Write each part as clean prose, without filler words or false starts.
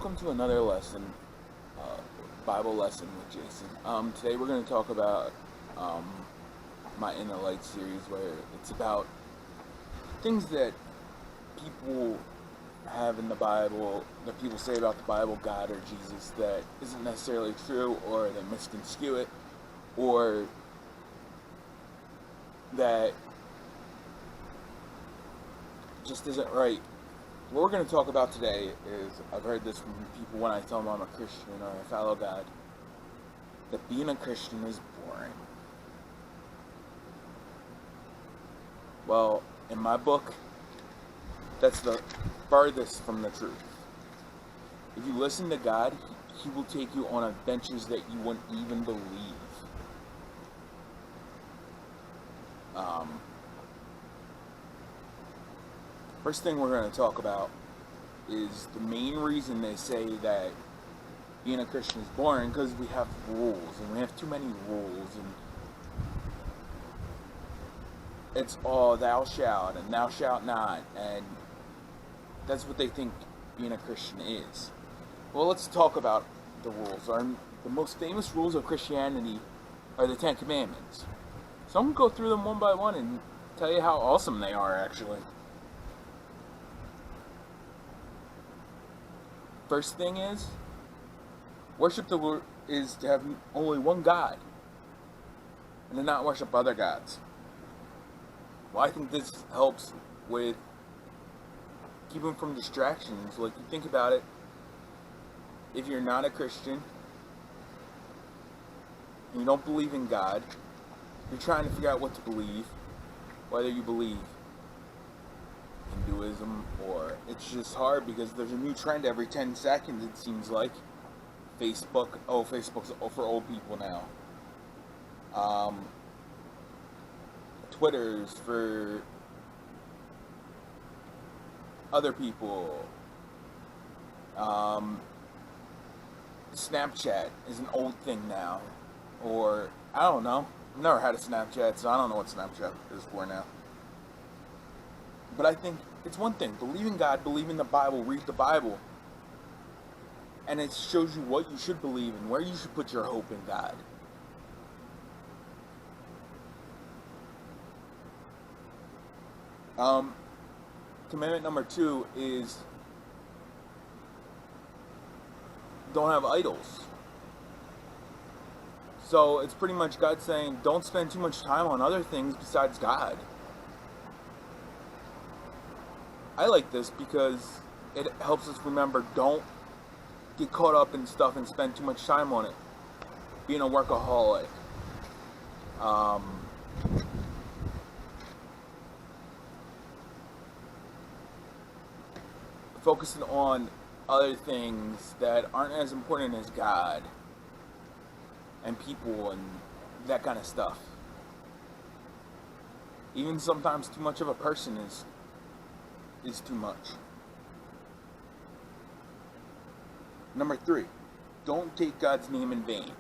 welcome to another lesson, uh, Bible lesson with Jason. Today we're going to talk about um, my In the Light series, where it's about things that people have in the Bible, that people say about the Bible, God, or Jesus, that isn't necessarily true, or they misconstrue it, or that just isn't right. What we're going to talk about today is, I've heard this from people when I tell them I'm a Christian or I follow God, that being a Christian is boring. Well, in my book, that's the farthest from the truth. If you listen to God, He will take you on adventures that you wouldn't even believe. First thing we're going to talk about is the main reason they say that being a Christian is boring, because we have rules, and we have too many rules, and it's all thou shalt and thou shalt not, and that's what they think being a Christian is. Well, let's talk about the rules. The most famous rules of Christianity are the Ten Commandments. So I'm going to go through them one by one and tell you how awesome they are, actually. First thing is, worship the Lord is to have only one God, and to not worship other gods. Well, I think this helps with keeping from distractions. Like, you think about it, if you're not a Christian, and you don't believe in God, you're trying to figure out what to believe, whether you believe Hinduism, or it's just hard because there's a new trend every 10 seconds, it seems like. Facebook's for old people now. Twitter's for other people. Snapchat is an old thing now. Or, I don't know. I've never had a Snapchat, so I don't know what Snapchat is for now. But I think it's one thing. Believe in God, believe in the Bible, read the Bible. And it shows you what you should believe and where you should put your hope in God. Commandment number 2 is don't have idols. So it's pretty much God saying don't spend too much time on other things besides God. I like this because it helps us remember, don't get caught up in stuff and spend too much time on it. Being a workaholic. Focusing on other things that aren't as important as God and people and that kind of stuff. Even sometimes too much of a person is too much. Number 3, don't take God's name in vain.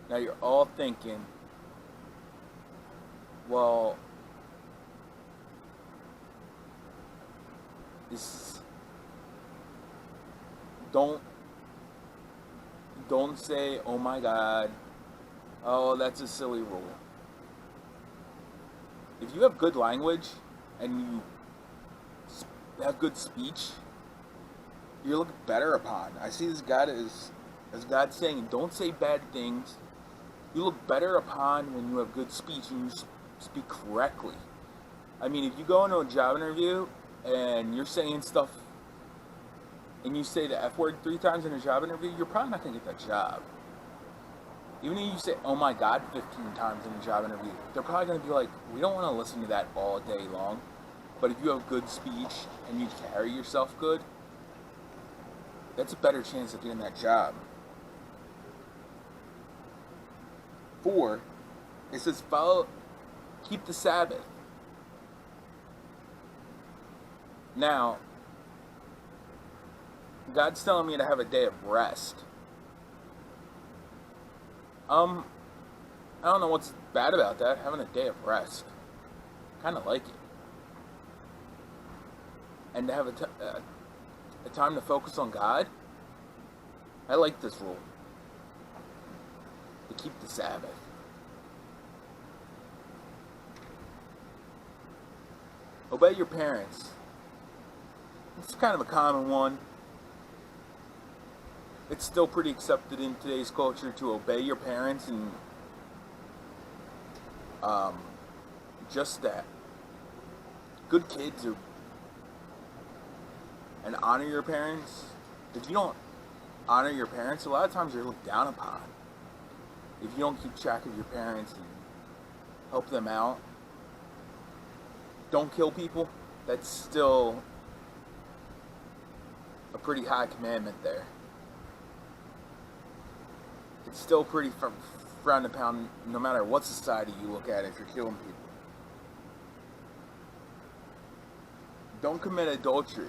Now you're all thinking, well, don't say, oh my God, oh, that's a silly rule. If you have good language and you have good speech, you look better upon. I see this God as God saying, don't say bad things. You look better upon when you have good speech and you speak correctly. I mean, if you go into a job interview and you're saying stuff and you say the F word 3 times in a job interview, you're probably not going to get that job. Even if you say, oh my God, 15 times in a job interview, they're probably going to be like, we don't want to listen to that all day long. But if you have good speech and you carry yourself good, that's a better chance of getting that job. 4, it says keep the Sabbath. Now, God's telling me to have a day of rest. I don't know what's bad about that, having a day of rest. Kind of like it. And to have a time to focus on God, I like this rule. To keep the Sabbath. Obey your parents. It's kind of a common one. It's still pretty accepted in today's culture to obey your parents and just that. Good kids are, and honor your parents. If you don't honor your parents, a lot of times you're looked down upon. If you don't keep track of your parents and help them out, don't kill people. That's still a pretty high commandment there. It's still pretty frowned upon no matter what society you look at if you're killing people. Don't commit adultery.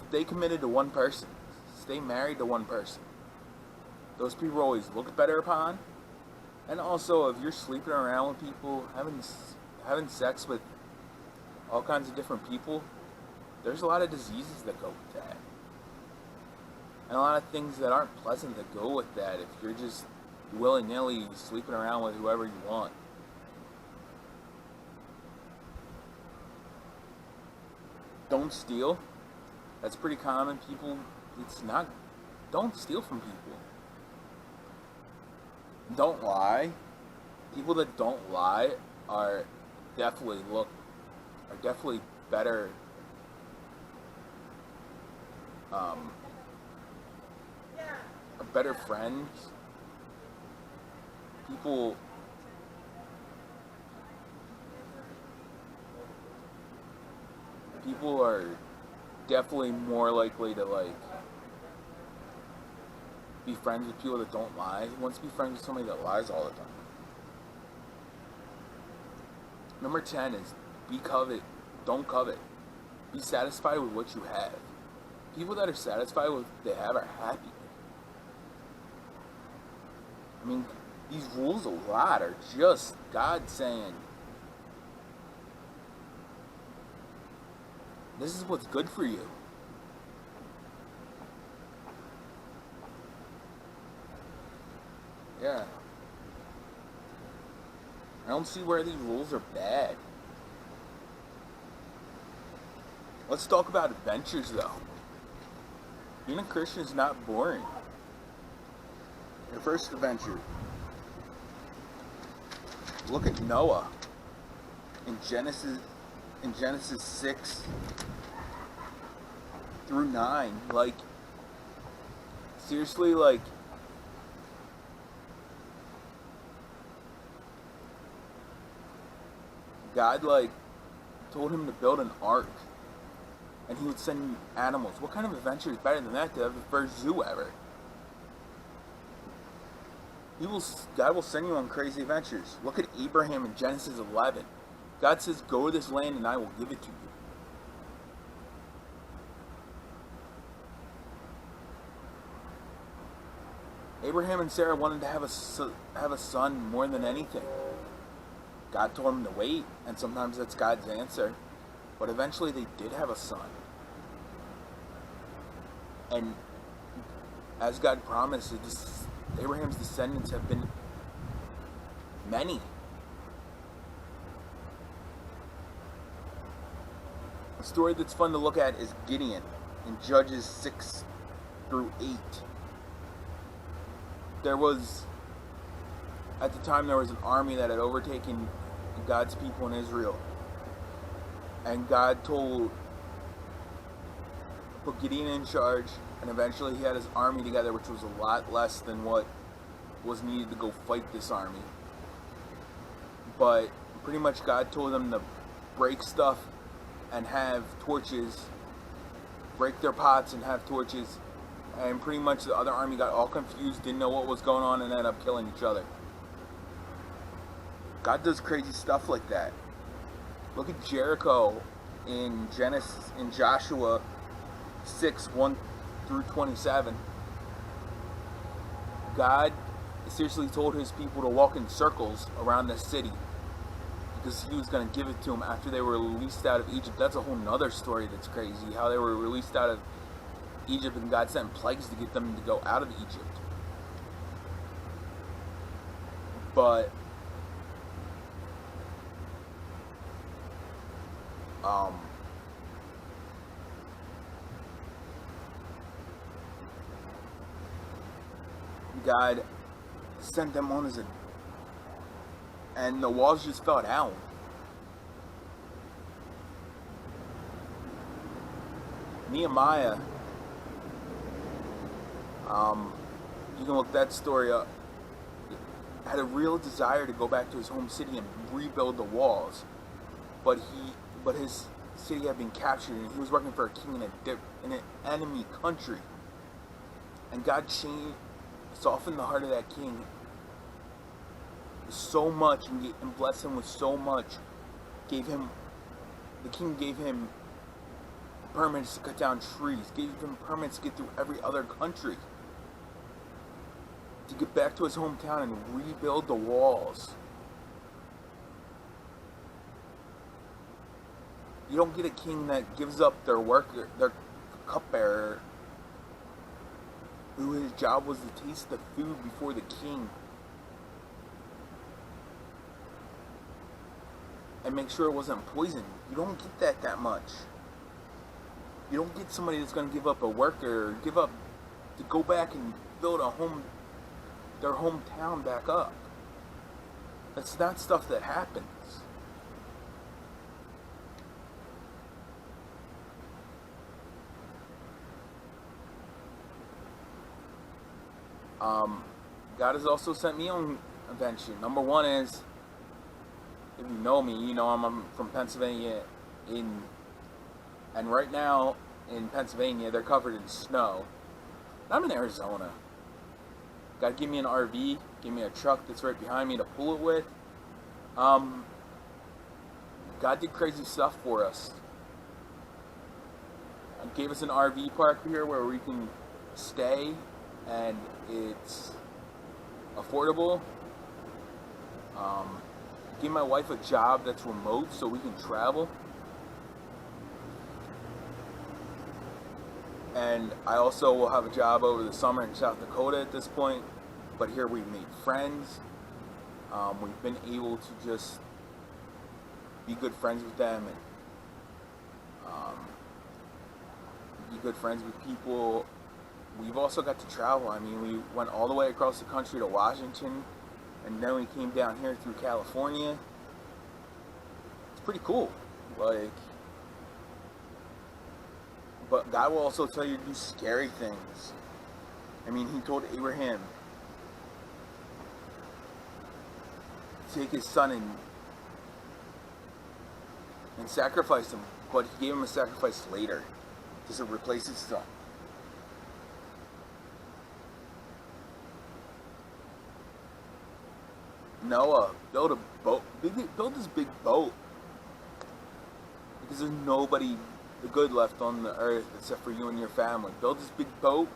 Stay committed to one person. Stay married to one person. Those people are always looked better upon. And also, if you're sleeping around with people, having sex with all kinds of different people, there's a lot of diseases that go with that. And a lot of things that aren't pleasant that go with that if you're just willy-nilly sleeping around with whoever you want. Don't steal. That's pretty common. Don't steal from people. Don't lie. People that don't lie are definitely better are better friends. People are definitely more likely to be friends with people that don't lie. He wants to be friends with somebody that lies all the time. Number 10 is don't covet. Be satisfied with what you have. People that are satisfied with what they have are happy. I mean, these rules a lot are just God saying, this is what's good for you. Yeah. I don't see where these rules are bad. Let's talk about adventures, though. Being a Christian is not boring. Your first adventure. Look at Noah in Genesis 6 through 9. Seriously, God, told him to build an ark. And he would send animals. What kind of adventure is better than that to have the first zoo ever? God will send you on crazy adventures. Look at Abraham in Genesis 11. God says, go to this land and I will give it to you. Abraham and Sarah wanted to have a son more than anything. God told him to wait, and sometimes that's God's answer. But eventually they did have a son. And as God promised, Abraham's descendants have been many. A story that's fun to look at is Gideon in Judges 6 through 8. At the time, there was an army that had overtaken God's people in Israel. And God put Gideon in charge, and eventually he had his army together, which was a lot less than what was needed to go fight this army. But pretty much God told them to break stuff and have torches, break their pots and have torches, and pretty much the other army got all confused, didn't know what was going on, and ended up killing each other. God does crazy stuff like that. Look at Jericho in Joshua 6, 1 through 27. God seriously told his people to walk in circles around the city because he was going to give it to them after they were released out of Egypt. That's a whole nother story that's crazy, how they were released out of Egypt, and God sent plagues to get them to go out of Egypt. But God sent them on as a, and the walls just fell down. Nehemiah, you can look that story up, had a real desire to go back to his home city and rebuild the walls, but his city had been captured, and he was working for a king in an enemy country. And God softened the heart of that king so much, and blessed him with so much. The king gave him permits to cut down trees, gave him permits to get through every other country, to get back to his hometown and rebuild the walls. You don't get a king that gives up their worker, their cupbearer, who his job was to taste the food before the king and make sure it wasn't poisoned. You don't get that much. You don't get somebody that's going to give up a worker, give up to go back and build their hometown back up. That's not stuff that happens. God has also sent me on adventure. Number one is, if you know me, you know I'm from Pennsylvania, and right now in Pennsylvania they're covered in snow. I'm in Arizona. God give me an RV, give me a truck that's right behind me to pull it with. God did crazy stuff for us. Gave us an RV park here where we can stay, and it's affordable. Give my wife a job that's remote so we can travel. And I also will have a job over the summer in South Dakota at this point. But here we've made friends. We've been able to just be good friends with them, and be good friends with people. We've also got to travel. I mean, we went all the way across the country to Washington, and then we came down here through California. It's pretty cool. But God will also tell you to do scary things. I mean, he told Abraham to take his son and sacrifice him, but he gave him a sacrifice later to replace his son. Noah, build a boat. Build this big boat, because there's nobody good left on the earth except for you and your family. Build this big boat,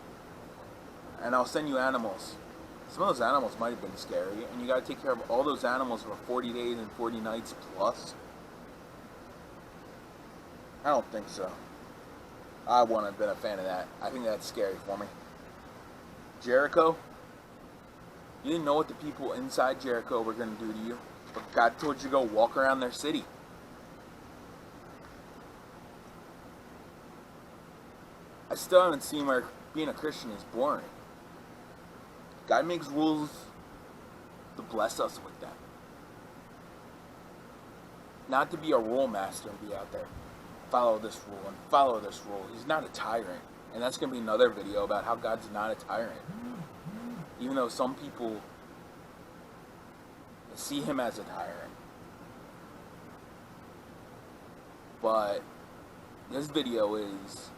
and I'll send you animals. Some of those animals might have been scary, and you got to take care of all those animals for 40 days and 40 nights plus. I don't think so. I wouldn't have been a fan of that. I think that's scary for me. Jericho. You didn't know what the people inside Jericho were going to do to you, but God told you to go walk around their city. I still haven't seen where being a Christian is boring. God makes rules to bless us with them. Not to be a rule master and be out there, follow this rule and follow this rule. He's not a tyrant. And that's going to be another video about how God's not a tyrant. Even though some people see him as a tyrant. But this video is,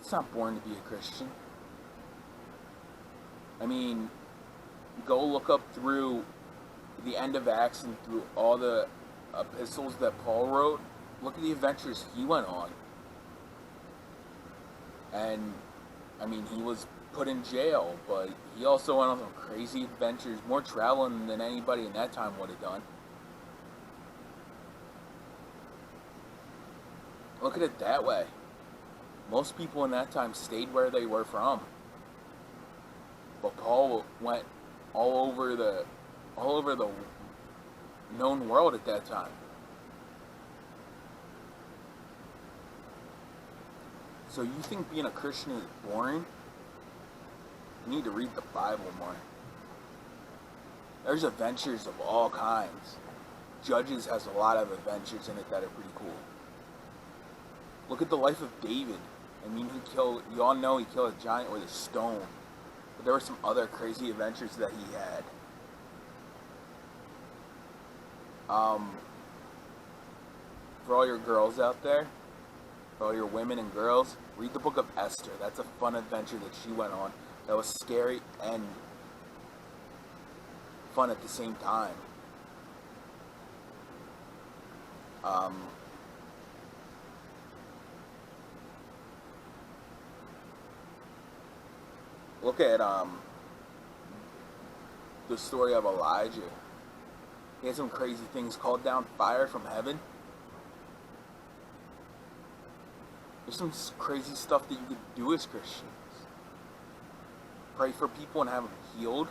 it's not boring to be a Christian. I mean, go look up through the end of Acts and through all the epistles that Paul wrote. Look at the adventures he went on. And, I mean, he was put in jail, but he also went on some crazy adventures, more traveling than anybody in that time would have done. Look at it that way. Most people in that time stayed where they were from. But Paul went all over the known world at that time. So you think being a Christian is boring? You need to read the Bible more. There's adventures of all kinds. Judges has a lot of adventures in it that are pretty cool. Look at the life of David. I mean, you all know he killed a giant with a stone. But there were some other crazy adventures that he had. For all your girls out there, for all your women and girls, read the book of Esther. That's a fun adventure that she went on. That was scary and fun at the same time. Look at the story of Elijah. He had some crazy things, called down fire from heaven. There's some crazy stuff that you could do as Christians. Pray for people and have them healed.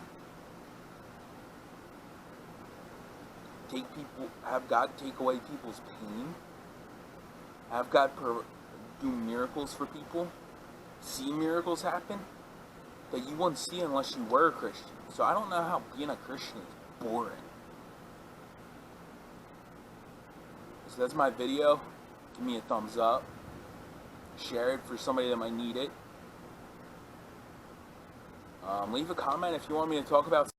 Have God take away people's pain. Have God do miracles for people. See miracles happen that you wouldn't see unless you were a Christian. So I don't know how being a Christian is boring. So that's my video. Give me a thumbs up. Share it for somebody that might need it. Leave a comment if you want me to talk about